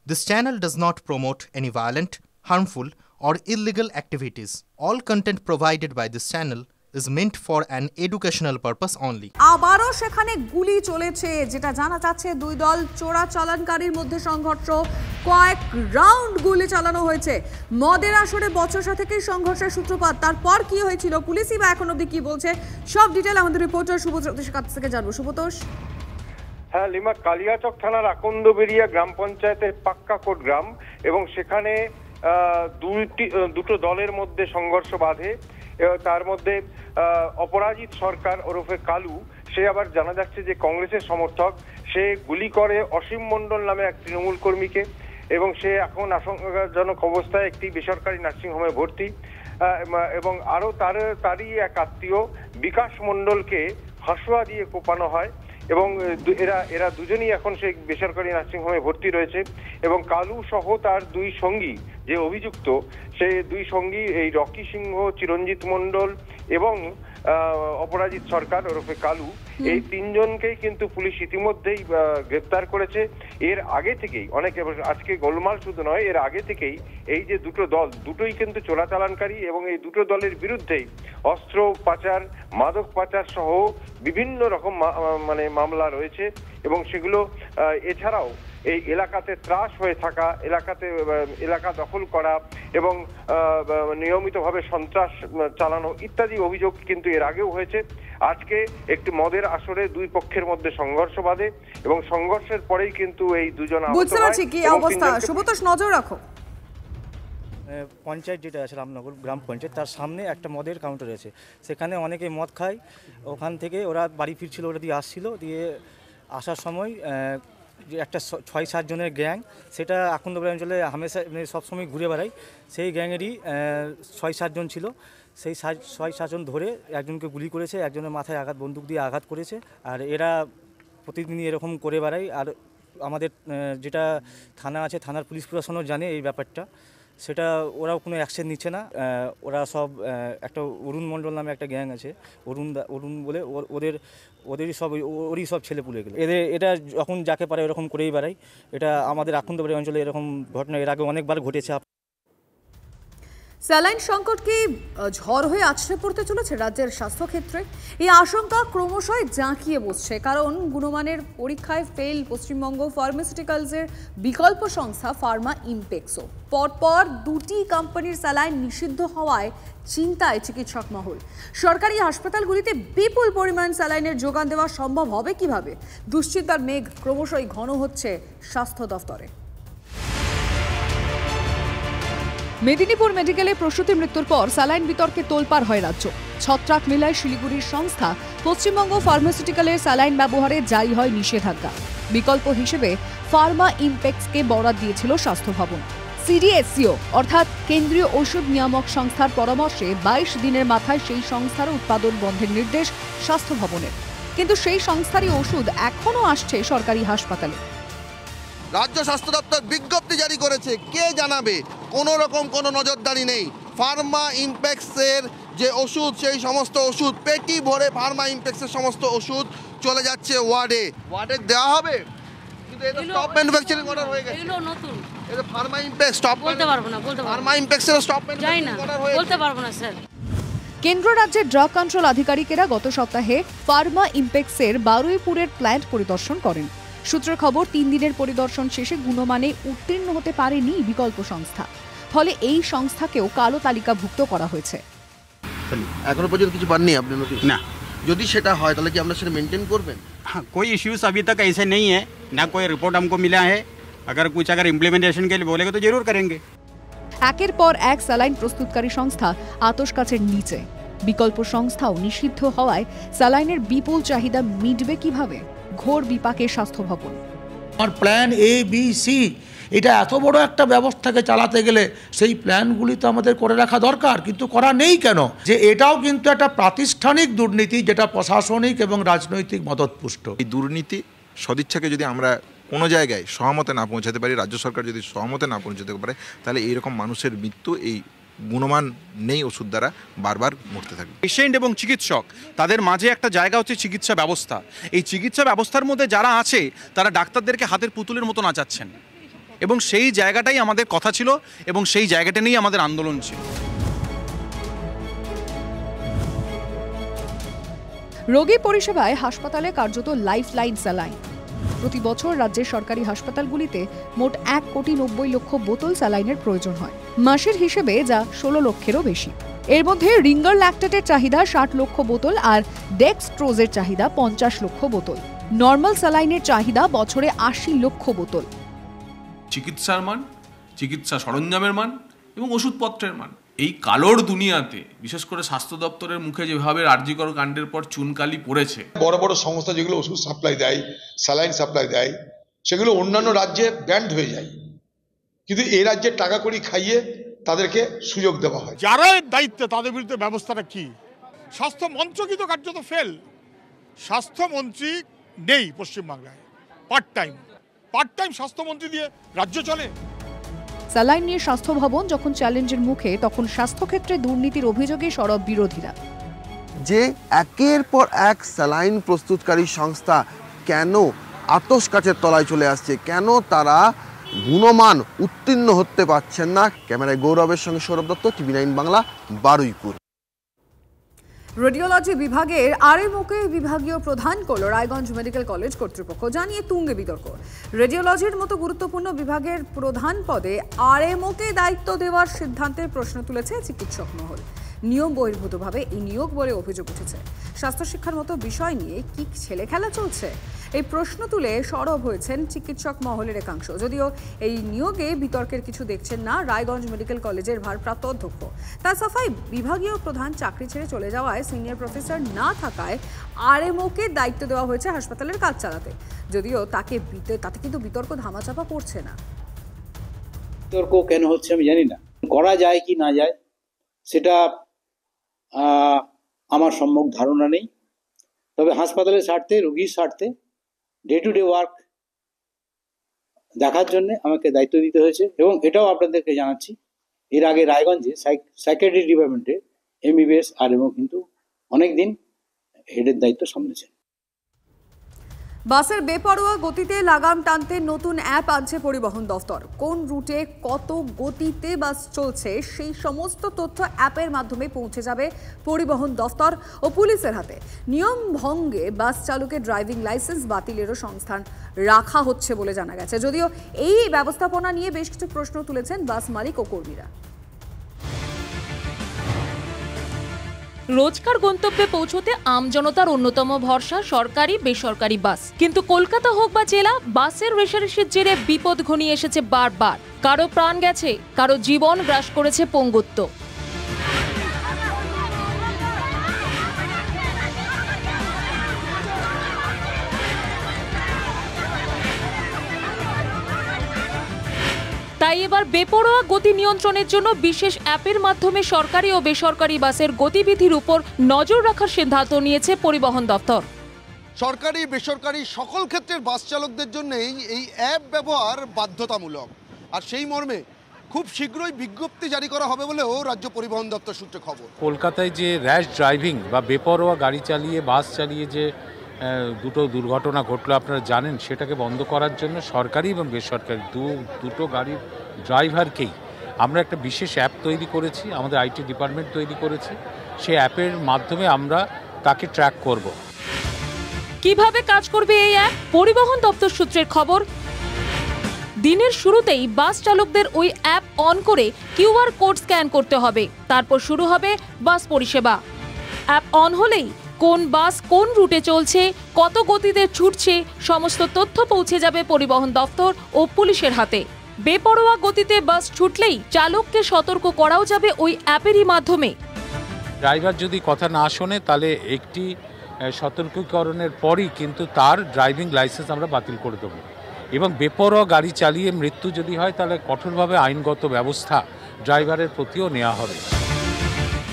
This channel does not promote any violent, harmful, or illegal activities. All content provided by this channel is meant for an educational purpose only. আবারও সেখানে গুলি চলেছে, যেটা জানা যাচ্ছে দুই দল চোরাচালানকারীর মধ্যে সংঘর্ষ, কয়েক রাউন্ড গুলি চালানো হয়েছে। মদের আসরে বচসা থেকেই সংঘর্ষের সূত্রপাত। তারপর কি হয়েছিল, পুলিশই বা এখন অবধি কি বলছে, সব ডিটেল আমাদের রিপোর্টার সুব্রতোষের কাছ থেকে জানবো। সুব্রতোষ। হ্যাঁ লিমা, কালিয়াচক থানার আকন্দবেরিয়া গ্রাম পঞ্চায়েতের পাক্কাকোট গ্রাম এবং সেখানে দুটো দলের মধ্যে সংঘর্ষ বাধে। তার মধ্যে অপরাজিত সরকার ওরফে কালু, সে আবার জানা যাচ্ছে যে কংগ্রেসের সমর্থক, সে গুলি করে অসীম মণ্ডল নামে এক তৃণমূল কর্মীকে এবং সে এখন আশঙ্কাজনক অবস্থায় একটি বেসরকারি নার্সিংহোমে ভর্তি। এবং আরও তারই এক আত্মীয় বিকাশ মণ্ডলকে হাসুয়া দিয়ে কোপানো হয় এবং এরা দুজনই এখন সেই বেসরকারি নার্সিংহোমে ভর্তি রয়েছে। এবং কালু সহ তার দুই সঙ্গী, যে অভিযুক্ত, সে দুই সঙ্গী এই রকি সিংহ, চিরঞ্জিত মণ্ডল এবং অপরাজিত সরকার ওরফে কালু, এই তিনজনকেই কিন্তু পুলিশ ইতিমধ্যেই গ্রেপ্তার করেছে। এর আগে থেকেই আজকে গোলমাল শুধু নয়, এর আগে থেকেই এই যে দুটো দল, দুটোই কিন্তু চোরাচালানকারী এবং এই দুটো দলের বিরুদ্ধেই অস্ত্র পাচার, মাদক পাচার সহ বিভিন্ন রকম মামলা রয়েছে এবং সেগুলো এছাড়াও এই এলাকাতে ত্রাস হয়ে থাকা, এলাকা দখল করা এবং নিয়মিতভাবে সন্ত্রাস চালানো ইত্যাদি অভিযোগ কিন্তু এর আগেও হয়েছে। আজকে একটি মদের আসরে দুই পক্ষের মধ্যে সংঘর্ষ বাধে এবং সংঘর্ষের পরেই কিন্তু এই দুজন বুঝতে পারছি কি অবস্থা। সুব্রতোষ, নজর রাখো। পঞ্চায়েত যেটা আছে রামনগর গ্রাম পঞ্চায়েত, তার সামনে একটা মদের কাউন্টার আছে, সেখানে অনেকে মদ খায়। ওখান থেকে ওরা বাড়ি ফিরছিল, ওরা দিয়ে আসছিল, দিয়ে আসার সময় যে একটা ৬-৭ জনের গ্যাং, সেটা আকন্দবাড়ি অঞ্চলে হামেশা সবসময় ঘুরে বেড়ায়, সেই গ্যাংয়েরই ৬-৭ জন ছিল। সেই ৬-৭ জন ধরে একজনকে গুলি করেছে, একজনের মাথায় বন্দুক দিয়ে আঘাত করেছে। আর এরা প্রতিদিনই এরকম করে বেড়ায়। আর আমাদের যেটা থানা আছে, থানার পুলিশ প্রশাসনও জানে এই ব্যাপারটা, সেটা ওরাও কোনো অ্যাকশন নিচ্ছে না। ওরা সব একটা অরুণ মণ্ডল নামে একটা গ্যাং আছে, অরুণ বলে, ওরই সব ছেলেপুলে গেলো। এটা যখন যাকে পারে এরকম করেই বেড়ায়। এটা আমাদের আকন্দবাড়ি অঞ্চলে এরকম ঘটনা এর আগে অনেকবার ঘটেছে। স্যালাইন সংকট কি ঝড় হয়ে আছড়ে পড়তে চলেছে রাজ্যের স্বাস্থ্যক্ষেত্রে? এই আশঙ্কা ক্রমশই জাঁকিয়ে বসছে, কারণ গুণমানের পরীক্ষায় ফেল পশ্চিমবঙ্গ ফার্মাসিউটিক্যালসের বিকল্প সংস্থা ফার্মা ইমপেক্সও। পরপর দুটি কোম্পানির স্যালাইন নিষিদ্ধ হওয়ায় চিন্তায় চিকিৎসক মহল। সরকারি হাসপাতালগুলিতে বিপুল পরিমাণ স্যালাইনের যোগান দেওয়া সম্ভব হবে কিভাবে? দুশ্চিন্তার মেঘ ক্রমশই ঘন হচ্ছে স্বাস্থ্য দফতরে। মেদিনীপুর মেডিকেলে প্রসূতি মৃত্যুর পর স্যালাইন বিতর্কে তোলপাড় হয় রাজ্য। ছত্রাক মেলায় শিলিগুড়ির সংস্থা পশ্চিমবঙ্গ ফার্মাসিউটিক্যালের স্যালাইন ব্যবহারে জারি হয় নিষেধাজ্ঞা। বিকল্প হিসেবে ফার্মা ইমপেক্সকে বরাদ দিয়েছিল স্বাস্থ্য ভবন। সিডিএসসিও অর্থাৎ কেন্দ্রীয় ওষুধ নিয়ামক সংস্থার পরামর্শে 22 দিনের মাথায় সেই সংস্থার উৎপাদন বন্ধের নির্দেশ স্বাস্থ্য ভবনের। কিন্তু সেই সংস্থারই ওষুধ এখনও আসছে সরকারি হাসপাতালে। রাজ্য স্বাস্থ্য দপ্তর বিজ্ঞপ্তি জারি করেছে, কে জানাবে? কোনো রকম কোনো নজরদারি নেই। ফার্মা ইমপেক্সের যে ওষুধ, সেই সমস্ত ওষুধ পেটি ভরে ফার্মা ইমপেক্সের সমস্ত ওষুধ চলে যাচ্ছে ওয়ার্ডে দেওয়া হবে। কিন্তু এটা স্টপ ম্যানুফ্যাকচারিং অর্ডার হয়ে গেছে। এগুলো নতুন, এটা ফার্মা ইমপেক্স স্টপ বলতে পারবো না, ফার্মা ইমপেক্সের স্টপ ম্যানুফ্যাকচারিং অর্ডার হয়ে বলতে পারবো না স্যার। কেন্দ্র রাজ্যের ড্রাগ কন্ট্রোল আধিকারিকেরা গত সপ্তাহে ফার্মা ইমপেক্সের বারুইপুরের প্ল্যান্ট পরিদর্শন করেন। সূত্রের খবর, 3 দিনের পরিদর্শন শেষে গুণমানে উত্তীর্ণ হতে পারেনি বিকল্প সংস্থা। ফলে এই সংস্থাকেও কালো তালিকাভুক্ত করা হয়েছে। এখনো পর্যন্ত কিছু পাননি আপনি? না। যদি সেটা হয় তাহলে কি আপনারা সেটা মেনটেন করবেন? हाँ, कोई इश्यूज अभी तक ऐसे नहीं है, ना कोई रिपोर्ट हमको मिला है। अगर इम्प्लीमेंटेशन के लिए बोलेगा तो जरूर करेंगे। একের পর এক স্যালাইন প্রস্তুতকারী সংস্থা আতশকাচের নিচে। বিকল্প সংস্থাও নিষিদ্ধ হওয়ায় স্যালাইনের বিপুল চাহিদা মিটবে কিভাবে? ঘোর বিপাকে স্বাস্থ্য ভবন। আর প্ল্যান ABC, এটা এত বড় একটা ব্যবস্থাকে চালাতে গেলে সেই প্ল্যানগুলি তো আমাদের করে রাখা দরকার, কিন্তু করা নেই কেন? যে এটাও কিন্তু একটা প্রাতিষ্ঠানিক দুর্নীতি, যেটা প্রশাসনিক এবং রাজনৈতিক মদতপুষ্ট। এই দুর্নীতি সদিচ্ছাকে যদি আমরা কোনো জায়গায় সহমতে না পৌঁছাতে পারি, রাজ্য সরকার যদি সহমতে না পৌঁছাতে পারে, তাহলে এইরকম মানুষের মৃত্যু এই গুণমান নেই ওষুধ দ্বারা বারবার মরতে থাকবে। পেশেন্ট এবং চিকিৎসক, তাদের মাঝে একটা জায়গা হচ্ছে চিকিৎসা ব্যবস্থা। এই চিকিৎসা ব্যবস্থার মধ্যে যারা আছে তারা ডাক্তারদেরকে হাতের পুতুলের মতো নাচাচ্ছেন। এবং সেই জায়গাটাই আমাদের কথা ছিল এবং সেই জায়গাটা নিয়েই আমাদের আন্দোলন ছিল। রোগী পরিষেবায় হাসপাতালে কার্যত লাইফলাইন স্যালাইন। প্রতি বছর রাজ্যের সরকারি হাসপাতালগুলিতে মোট 1,90,00,000 বোতল স্যালাইনের প্রয়োজন হয়। মাসের হিসেবে যা 16 লক্ষেরও বেশি। এর মধ্যে রিঙ্গার ল্যাকটেটের চাহিদা 60 লক্ষ বোতল আর ডেক্সট্রোজের চাহিদা 50 লক্ষ বোতল। নর্মাল স্যালাইনের চাহিদা বছরে 80 লক্ষ বোতল। চিকিৎসার মান, চিকিৎসা সরঞ্জামের মান এবং ওষুধপত্রের মান, এই কালোর দুনিয়াতে বিশেষ করে স্বাস্থ্য দপ্তরের মুখে যেভাবে আরজিকর কাণ্ডের পর চুনকালি পড়েছে, বড় বড় সংস্থা যেগুলো ওষুধ সাপ্লাই দেয়, স্যালাইন সাপ্লাই দেয়, সেগুলো অন্যান্য রাজ্যে ব্যান্ড হয়ে যায়, কিন্তু এই রাজ্যে টাকা কড়ি খাইয়ে তাদেরকে সুযোগ দেওয়া হয়। যারা এর দায়িত্বে তাদের বিরুদ্ধে ব্যবস্থাটা কি? স্বাস্থ্যমন্ত্রকই তো কার্যত ফেল। স্বাস্থ্যমন্ত্রী নেই পশ্চিমবাংলায়, পার্ট টাইম স্বাস্থ্যমন্ত্রী দিয়ে রাজ্য চলে। স্যালাইন নিয়ে স্বাস্থ্য ভবন যখন চ্যালেঞ্জের মুখে, তখন স্বাস্থ্যক্ষেত্রে দুর্নীতির অভিযোগে সরব বিরোধীরা। যে একের পর এক স্যালাইন প্রস্তুতকারী সংস্থা কেন আতশ কাচের তলায় চলে আসছে, কেন তারা গুণমান উত্তীর্ণ হতে পারছেন না। ক্যামেরায় গৌরবের সঙ্গে সৌরভ দত্ত, TV9 বাংলা, বারুইপুর। রেডিওলজি বিভাগের আরএমওকে বিভাগীয় প্রধান করল রায়গঞ্জ মেডিকেল কলেজ কর্তৃপক্ষ, জানিয়ে তুঙ্গে বিতর্ক। রেডিওলজির মতো গুরুত্বপূর্ণ বিভাগের প্রধান পদে আরএমওকে দায়িত্ব দেওয়ার সিদ্ধান্তের প্রশ্ন তুলেছে চিকিৎসক মহল। নিয়ম বহির্ভূতভাবে এই নিয়োগ বলে অভিযোগ উঠেছে। স্বাস্থ্য শিক্ষার মতো বিষয় নিয়ে কি ছেলে খেলা চলছে, এই প্রশ্ন তুলে সরব হয়েছেন চিকিৎসক মহলের একাংশ। যদিও এই নিয়োগে বিতর্কের কিছু দেখছেন না রায়গঞ্জ মেডিকেল কলেজের ভারপ্রাপ্ত অধ্যক্ষ। তার সাফাই, বিভাগীয় প্রধান চাকরি ছেড়ে চলে যাওয়ায় সিনিয়র প্রফেসর না থাকায় আরএমওকে দায়িত্ব দেওয়া হয়েছে হাসপাতালের কাজ চালাতে। যদিও তাতে কিন্তু বিতর্ক ধামাচাপা পড়ছে না। বিতর্ক কেন হচ্ছে আমি জানি না, করা যায় কি না যায় সেটা আমার সম্যক ধারণা নেই। তবে হাসপাতালের স্বার্থে, রোগীর স্বার্থে ডে টু ডে ওয়ার্ক দেখার জন্য আমাকে দায়িত্ব দিতে হয়েছে। এবং এটাও আপনাদেরকে জানাচ্ছি, এর আগে রায়গঞ্জে সাইকিয়াট্রি ডিপার্টমেন্টে MBBS আরএমও কিন্তু অনেকদিন হেডের দায়িত্ব সামলেছেন। বাসের বেপরোয়া গতিতে লাগাম টানতে নতুন অ্যাপ আনছে পরিবহন দফতর। কোন রুটে কত গতিতে বাস চলছে সেই সমস্ত তথ্য অ্যাপের মাধ্যমে পৌঁছে যাবে পরিবহন দফতর ও পুলিশের হাতে। নিয়ম ভঙ্গে বাস চালকের ড্রাইভিং লাইসেন্স বাতিলেরও সংস্থান রাখা হচ্ছে বলে জানা গেছে। যদিও এই ব্যবস্থাপনা নিয়ে বেশ কিছু প্রশ্ন তুলেছেন বাস মালিক ও কর্মীরা। রোজকার গন্তব্যে পৌঁছতে আমজনতার অন্যতম ভরসা সরকারি বেসরকারি বাস। কিন্তু কলকাতা হোক বা জেলা, বাসের রেশারেশির জেরে বিপদ ঘনিয়ে এসেছে বারবার। কারো প্রাণ গেছে, কারো জীবন গ্রাস করেছে পঙ্গুত্ব। তাই এবার বেপরোয়া গতি নিয়ন্ত্রণের জন্য বিশেষ অ্যাপের মাধ্যমে সরকারি ও বেসরকারি বাসের গতিবিধির উপর নজর রাখার সিদ্ধান্ত নিয়েছে পরিবহন দপ্তর। সরকারি বেসরকারি সকল ক্ষেত্রের বাস চালকদের জন্যই এই অ্যাপ ব্যবহার বাধ্যতামূলক। আর সেই মর্মে খুব শীঘ্রই বিজ্ঞপ্তি জারি করা হবে বলেও রাজ্য পরিবহন দপ্তর সূত্রে খবর। কলকাতায় যে র্যাশ ড্রাইভিং বা বেপরোয়া গাড়ি চালিয়ে বাস চালিয়ে যে দুটো দুর্ঘটনা ঘটলো আপনারা জানেন, সেটাকে বন্ধ করার জন্য সরকারি এবং বেসরকারি দুটো গাড়ির ড্রাইভারকেই আমরা একটা বিশেষ অ্যাপ তৈরি করেছি, আমাদের IT ডিপার্টমেন্ট তৈরি করেছে। সেই অ্যাপের মাধ্যমে আমরা তাকে ট্র্যাক করব। কিভাবে কাজ করবে এই অ্যাপ? পরিবহন দপ্তর সূত্রের খবর, দিনের শুরুতেই বাস চালকদের ওই অ্যাপ অন করে QR কোড স্ক্যান করতে হবে। তারপর শুরু হবে বাস পরিষেবা। অ্যাপ অন হলেই কোন বাস কোন রুটে চলছে, কত গতিতে ছুটছে, সমস্ত তথ্য পৌঁছে যাবে পরিবহন দপ্তর ও পুলিশের হাতে। বেপরোয়া গতিতে বাস ছুটলেই চালককে সতর্ক করাও যাবে ওই অ্যাপেরই মাধ্যমে। ড্রাইভার যদি কথা না শোনে তাহলে একটি সতর্কীকরণের পরই কিন্তু তার ড্রাইভিং লাইসেন্স আমরা বাতিল করে দেবো। এবং বেপরোয়া গাড়ি চালিয়ে মৃত্যু যদি হয় তাহলে কঠোরভাবে আইনগত ব্যবস্থা ড্রাইভারের প্রতিও নেওয়া হবে।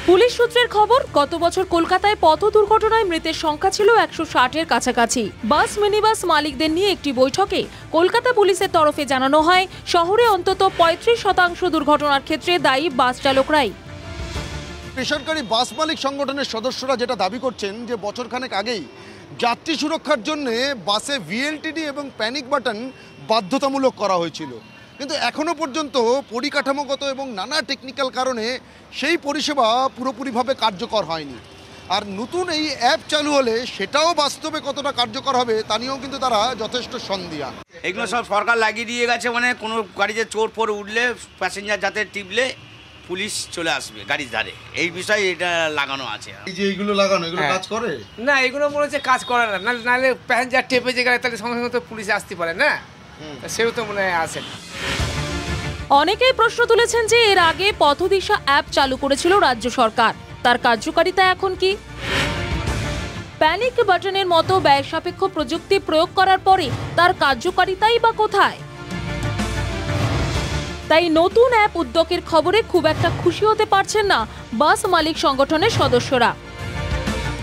পুলিশ সূত্রের খবর, গত বছর কলকাতায় পথ দুর্ঘটনায় মৃতের সংখ্যা ছিল 160-এর কাছাকাছি। বাস মিনিবাস মালিকদের নিয়ে একটি বৈঠকে কলকাতা পুলিশের তরফে জানানো হয়, শহরে অন্তত 35% দুর্ঘটনার ক্ষেত্রে দায়ী বাস চালকরাই। বেসরকারি বাস মালিক সংগঠনের সদস্যরা যেটা দাবি করছেন যে বছরখানেক আগেই যাত্রী সুরক্ষার জন্য বাসে VLTD এবং প্যানিক বাটন বাধ্যতামূলক করা হয়েছিল, কিন্তু এখনও পর্যন্ত পরিকাঠামোগত এবং নানা টেকনিক্যাল কারণে সেই পরিষেবা পুরোপুরিভাবে কার্যকর হয়নি। আর নতুন এই অ্যাপ চালু হলে সেটাও বাস্তবে কতটা কার্যকর হবে তা নিয়েও কিন্তু তারা যথেষ্ট সন্দিহান। এগুলো সব সরকার লাগিয়ে দিয়ে গেছে, মানে কোনো গাড়িতে চোর ফোর উঠলে প্যাসেঞ্জার যাতে টিপলে পুলিশ চলে আসবে গাড়ির ধারে, এই বিষয়ে এটা লাগানো আছে। এই যে এইগুলো লাগানো, এগুলো কাজ করে না? এগুলো মনে হচ্ছে কাজ করে না, নাহলে প্যাসেঞ্জার টেপে যে গাড়ি তাহলে সঙ্গে সঙ্গে তো পুলিশ আসতে পারে না, সেও তো মনে হয় আসে না। অনেকেই প্রশ্ন তুলেছেন যে এর আগে পথদিশা অ্যাপ চালু করেছিল রাজ্য সরকার, তার কার্যকারিতা এখন কি? প্যানিক বাটনের মতো ব্যয় সাপেক্ষ প্রযুক্তি প্রয়োগ করার পরে তার কার্যকারিতাই বা কোথায়? তাই নতুন অ্যাপ উদ্যোগের খবরে খুব একটা খুশি হতে পারছেন না বাস মালিক সংগঠনের সদস্যরা।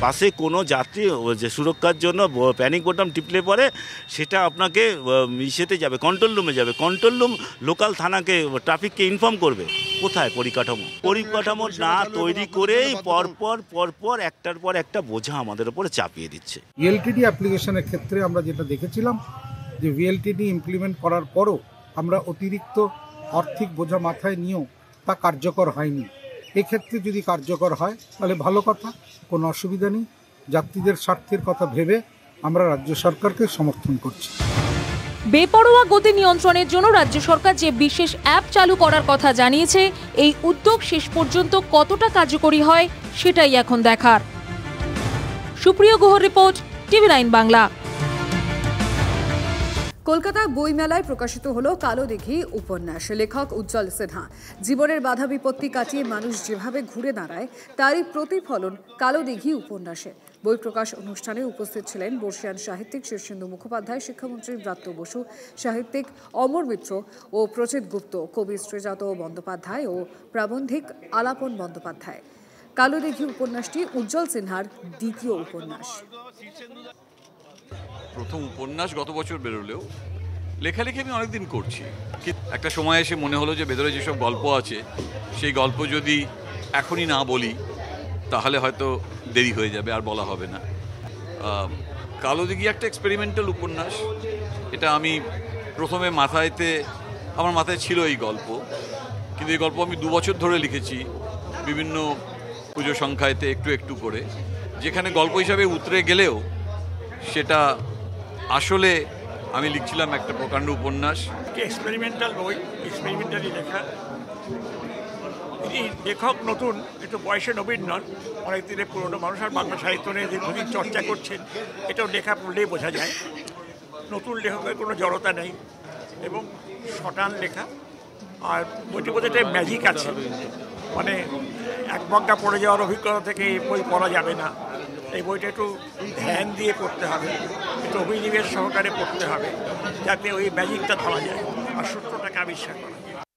বাসে কোনো যাত্রী যে সুরক্ষার জন্য প্যানিক বোতাম টিপলে পরে সেটা আপনাকে ইসেতে যাবে, কন্ট্রোল রুমে যাবে, কন্ট্রোল রুম লোকাল থানাকে ট্রাফিককে ইনফর্ম করবে। কোথায় পরিকাঠামো না তৈরি করেই পরপর একটার পর একটা বোঝা আমাদের উপরে চাপিয়ে দিচ্ছে। ভিএলটিডি অ্যাপ্লিকেশনের ক্ষেত্রে আমরা যেটা দেখেছিলাম যে ভিএলটিডি ইমপ্লিমেন্ট করার পরও আমরা অতিরিক্ত আর্থিক বোঝা মাথায় নিয়েও তা কার্যকর হয়নি। এক্ষেত্রে যদি কার্যকর হয় তাহলে ভালো কথা, কোনো অসুবিধা নেই। যাত্রীদের স্বার্থের কথা ভেবে আমরা রাজ্য সরকারকে সমর্থন করছি। বেপরোয়া গতি নিয়ন্ত্রণের জন্য রাজ্য সরকার যে বিশেষ অ্যাপ চালু করার কথা জানিয়েছে, এই উদ্যোগ শেষ পর্যন্ত কতটা কার্যকরী হয় সেটাই এখন দেখার। সুপ্রিয় গুহর রিপোর্ট, TV9 বাংলা। কলকাতায় বইমেলায় প্রকাশিত হলো কালো দিঘি উপন্যাস। লেখক উজ্জ্বল সিনহা জীবনের বাধা বিপত্তি কাটিয়ে মানুষ যেভাবে ঘুরে দাঁড়ায় তারই প্রতিফলন কালো দিঘি উপন্যাসে। বই প্রকাশ অনুষ্ঠানে উপস্থিত ছিলেন বর্ষিয়ান সাহিত্যিক শীর্ষেন্দু মুখোপাধ্যায়, শিক্ষামন্ত্রী ব্রাত্য বসু, সাহিত্যিক অমর মিত্র ও প্রচিত গুপ্ত, কবি শ্রীজাত বন্দ্যোপাধ্যায় ও প্রাবন্ধিক আলাপন বন্দ্যোপাধ্যায়। কালো দিঘি উপন্যাসটি উজ্জ্বল সিনহার দ্বিতীয় উপন্যাস। প্রথম উপন্যাস গত বছর বেরোলেও লেখালেখি আমি অনেকদিন করছি। একটা সময় এসে মনে হলো যে ভেতরে যেসব গল্প আছে সেই গল্প যদি এখনই না বলি তাহলে হয়তো দেরি হয়ে যাবে, আর বলা হবে না। কালো দিঘি একটা এক্সপেরিমেন্টাল উপন্যাস। এটা আমি প্রথমে আমার মাথায় ছিল এই গল্প, কিন্তু এই গল্প আমি 2 বছর ধরে লিখেছি বিভিন্ন পুজো সংখ্যায়তে একটু একটু করে, যেখানে গল্প হিসাবে উতরে গেলেও সেটা আসলে আমি লিখছিলাম একটা প্রকাণ্ড উপন্যাস। এক্সপেরিমেন্টাল বই, এক্সপেরিমেন্টালি লেখা। লেখক নতুন, একটু বয়সে নবীন নন, অনেক দিনে পুরোনো মানুষ, আর বাংলা সাহিত্য নিয়ে দীর্ঘদিন চর্চা করছেন, এটাও লেখা পড়লেই বোঝা যায়। নতুন লেখকের কোনো জড়তা নেই এবং শটান লেখা। আর বইটির মধ্যে একটা ম্যাজিক আছে, মানে এক বঙ্কা পড়ে যাওয়ার অভিজ্ঞতা থেকে এই বই পড়া যাবে না। এই বইটা একটু ধ্যান দিয়ে পড়তে হবে, একটু অভিনিবেশ সহকারে পড়তে হবে, যাতে ওই ম্যাজিকটা ধরা যায় আর সূত্রটাকে আবিষ্কার করা যায়।